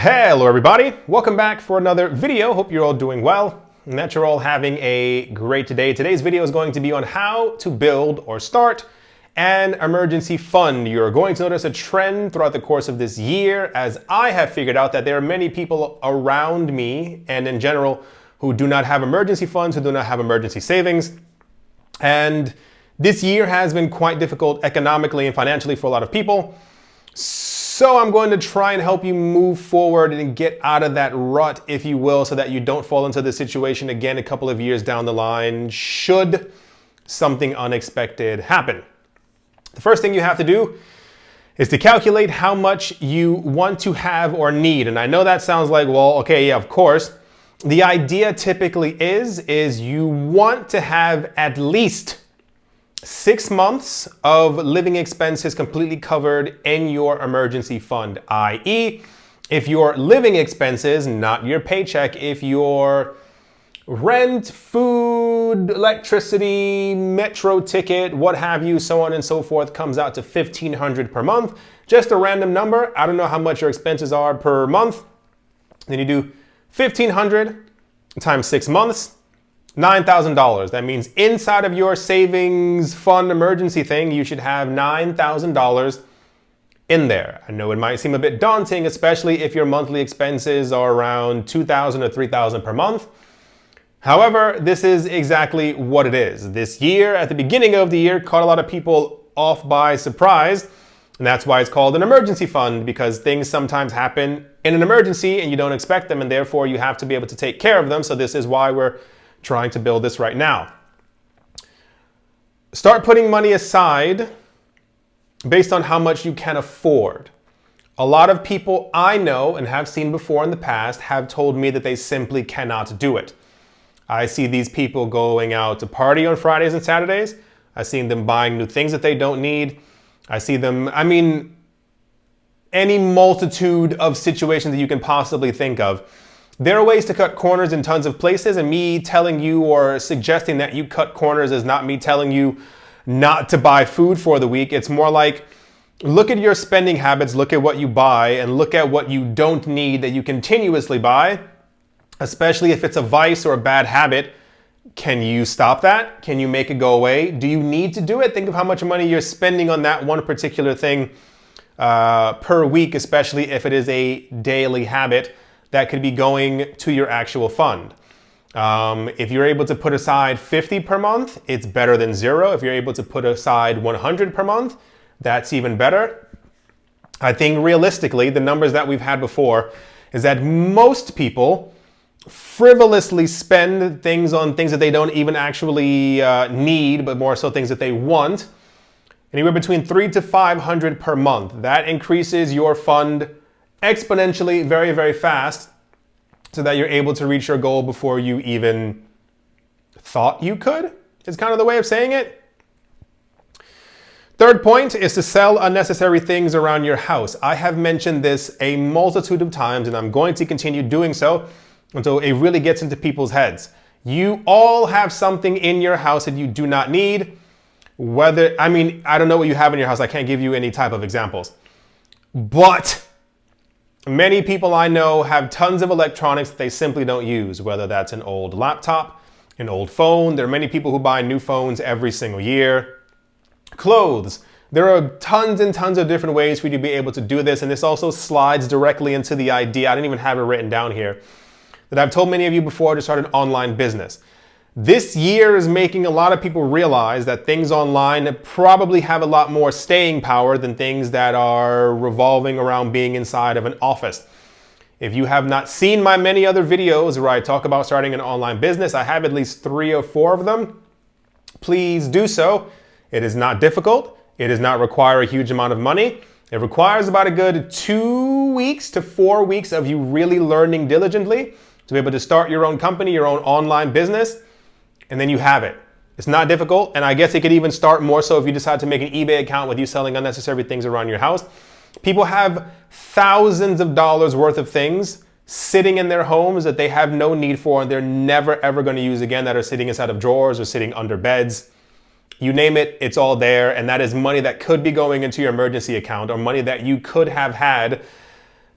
Hello everybody, welcome back for another video. Hope you're all doing well and that you're all having a great day. Today's video is going to be on how to build or start an emergency fund. You're going to notice a trend throughout the course of this year, as I have figured out that there are many people around me and in general who do not have emergency funds, who do not have emergency savings. And this year has been quite difficult economically and financially for a lot of people. So I'm going to try and help you move forward and get out of that rut, if you will, so that you don't fall into this situation again a couple of years down the line should something unexpected happen. The first thing you have to do is to calculate how much you want to have or need. And I know that sounds like, well, okay, yeah, of course. The idea typically is you want to have at least 6 months of living expenses completely covered in your emergency fund, i.e., if your living expenses, not your paycheck, if your rent, food, electricity, metro ticket, what have you, so on and so forth, comes out to $1,500 per month, just a random number. I don't know how much your expenses are per month. Then you do $1,500 times 6 months. $9,000. That means inside of your savings fund emergency thing, you should have $9,000 in there. I know it might seem a bit daunting, especially if your monthly expenses are around $2,000 or $3,000 per month. However, this is exactly what it is. This year, at the beginning of the year, caught a lot of people off by surprise. And that's why it's called an emergency fund, because things sometimes happen in an emergency and you don't expect them, and therefore you have to be able to take care of them. So this is why we're trying to build this right now. Start putting money aside based on how much you can afford. A lot of people I know and have seen before in the past have told me that they simply cannot do it. I see these people going out to party on Fridays and Saturdays. I've seen them buying new things that they don't need. I see them, any multitude of situations that you can possibly think of. There are ways to cut corners in tons of places, and me telling you or suggesting that you cut corners is not me telling you not to buy food for the week. It's more like, look at your spending habits, look at what you buy, and look at what you don't need that you continuously buy, especially if it's a vice or a bad habit. Can you stop that? Can you make it go away? Do you need to do it? Think of how much money you're spending on that one particular thing per week, especially if it is a daily habit that could be going to your actual fund. If you're able to put aside 50 per month, it's better than zero. If you're able to put aside 100 per month, that's even better. I think realistically, the numbers that we've had before is that most people frivolously spend things on things that they don't even actually need, but more so things that they want. Anywhere between $300 to $500 per month. That increases your fund exponentially very, very fast, so that you're able to reach your goal before you even thought you could, is kind of the way of saying it. Third point is to sell unnecessary things around your house. I have mentioned this a multitude of times, and I'm going to continue doing so until it really gets into people's heads. You all have something in your house that you do not need. I don't know what you have in your house. I can't give you any type of examples. But many people I know have tons of electronics that they simply don't use, whether that's an old laptop, an old phone. There are many people who buy new phones every single year. Clothes. There are tons and tons of different ways for you to be able to do this, and this also slides directly into the idea, I didn't even have it written down here, that I've told many of you before to start an online business. This year is making a lot of people realize that things online probably have a lot more staying power than things that are revolving around being inside of an office. If you have not seen my many other videos where I talk about starting an online business, I have at least 3 or 4 of them. Please do so. It is not difficult. It does not require a huge amount of money. It requires about a good 2 weeks to 4 weeks of you really learning diligently to be able to start your own company, your own online business. And then you have it. It's not difficult, and I guess it could even start more so if you decide to make an eBay account with you selling unnecessary things around your house. People have thousands of dollars worth of things sitting in their homes that they have no need for and they're never ever going to use again, that are sitting inside of drawers or sitting under beds. You name it, it's all there, and that is money that could be going into your emergency account, or money that you could have had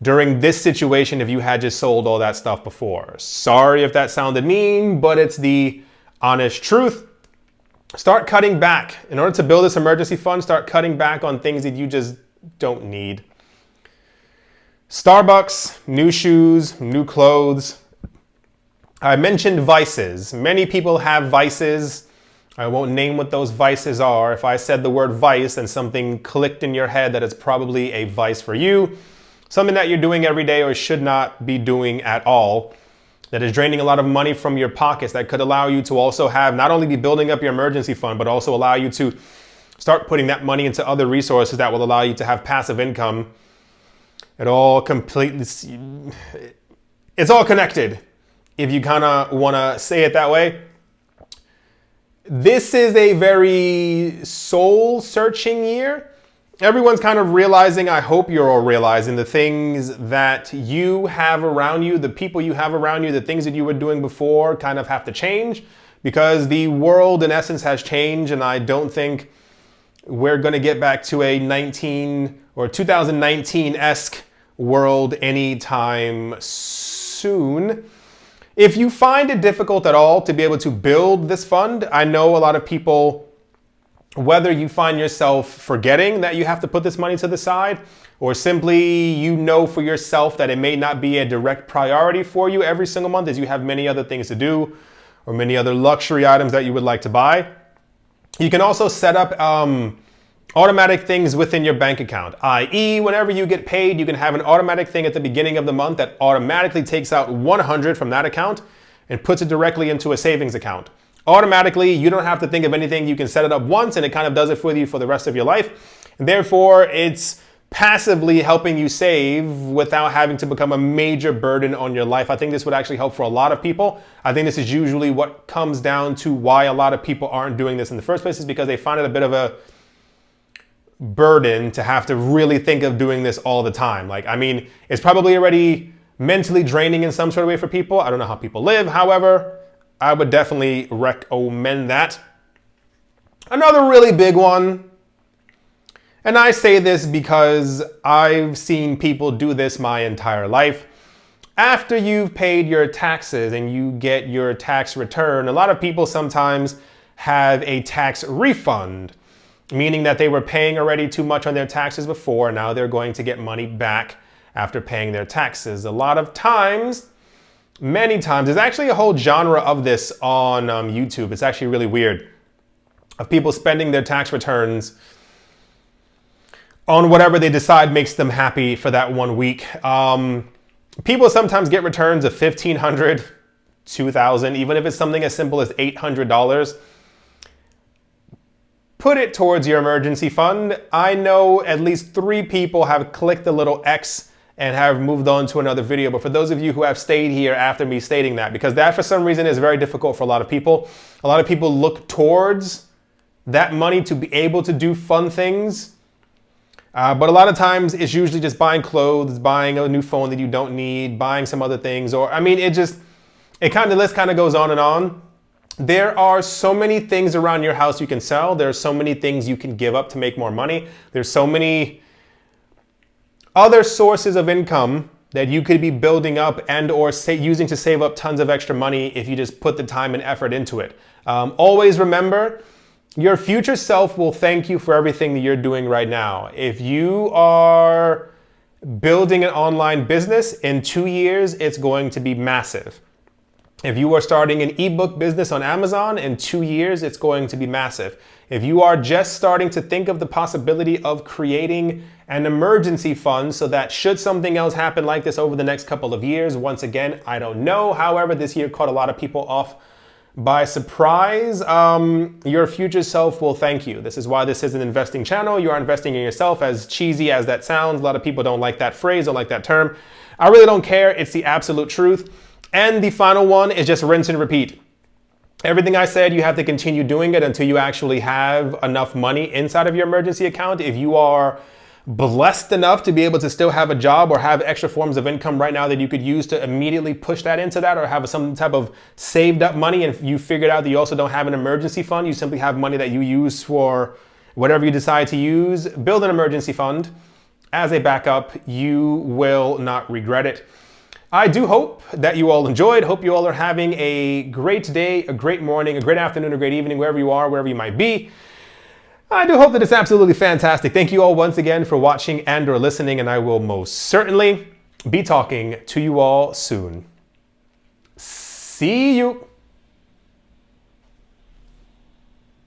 during this situation if you had just sold all that stuff before. Sorry if that sounded mean, but it's the honest truth. Start cutting back. In order to build this emergency fund, start cutting back on things that you just don't need. Starbucks, new shoes, new clothes. I mentioned vices. Many people have vices. I won't name what those vices are. If I said the word vice, then something clicked in your head that it's probably a vice for you. Something that you're doing every day or should not be doing at all. That is draining a lot of money from your pockets. That could allow you to also have, not only be building up your emergency fund, but also allow you to start putting that money into other resources that will allow you to have passive income. It all completely, it's all connected, if you kind of want to say it that way. This is a very soul-searching year. Everyone's kind of realizing, I hope you're all realizing, the things that you have around you, the people you have around you, the things that you were doing before kind of have to change because the world in essence has changed, and I don't think we're going to get back to a 2019-esque world anytime soon. If you find it difficult at all to be able to build this fund, I know a lot of people, whether you find yourself forgetting that you have to put this money to the side, or simply you know for yourself that it may not be a direct priority for you every single month as you have many other things to do or many other luxury items that you would like to buy. You can also set up automatic things within your bank account, i.e. whenever you get paid, you can have an automatic thing at the beginning of the month that automatically takes out $100 from that account and puts it directly into a savings account. Automatically, you don't have to think of anything. You can set it up once and it kind of does it for you for the rest of your life. And therefore, it's passively helping you save without having to become a major burden on your life. I think this would actually help for a lot of people. I think this is usually what comes down to why a lot of people aren't doing this in the first place, is because they find it a bit of a burden to have to really think of doing this all the time. Like, I mean, it's probably already mentally draining in some sort of way for people. I don't know how people live. However, I would definitely recommend that. Another really big one, and I say this because I've seen people do this my entire life. After you've paid your taxes and you get your tax return, a lot of people sometimes have a tax refund, meaning that they were paying already too much on their taxes before. Now they're going to get money back after paying their taxes. A lot of times, many times, there's actually a whole genre of this on YouTube. It's actually really weird, of people spending their tax returns on whatever they decide makes them happy for that 1 week. People sometimes get returns of $1,500, $2,000, even if it's something as simple as $800. Put it towards your emergency fund. I know at least 3 people have clicked the little X and have moved on to another video. But for those of you who have stayed here after me stating that, because that for some reason is very difficult for a lot of people look towards that money to be able to do fun things. But a lot of times it's usually just buying clothes, buying a new phone that you don't need, buying some other things, or I mean, the list kind of goes on and on. There are so many things around your house you can sell. There are so many things you can give up to make more money. There's so many other sources of income that you could be building up and or using to save up tons of extra money if you just put the time and effort into it. Always remember, your future self will thank you for everything that you're doing right now. If you are building an online business, in 2 years, it's going to be massive. If you are starting an ebook business on Amazon, in 2 years, it's going to be massive. If you are just starting to think of the possibility of creating an emergency fund so that should something else happen like this over the next couple of years, once again, I don't know. However, this year caught a lot of people off by surprise. Your future self will thank you. This is why this is an investing channel. You are investing in yourself. As cheesy as that sounds, a lot of people don't like that phrase, don't like that term. I really don't care. It's the absolute truth. And the final one is just rinse and repeat. Everything I said, you have to continue doing it until you actually have enough money inside of your emergency account. If you are blessed enough to be able to still have a job or have extra forms of income right now that you could use to immediately push that into that, or have some type of saved up money, and you figured out that you also don't have an emergency fund, you simply have money that you use for whatever you decide to use, build an emergency fund. as a backup. You will not regret it. I do hope that you all enjoyed. Hope you all are having a great day, a great morning, a great afternoon, a great evening, wherever you are, wherever you might be. I do hope that it's absolutely fantastic. Thank you all once again for watching and or listening, and I will most certainly be talking to you all soon. See you.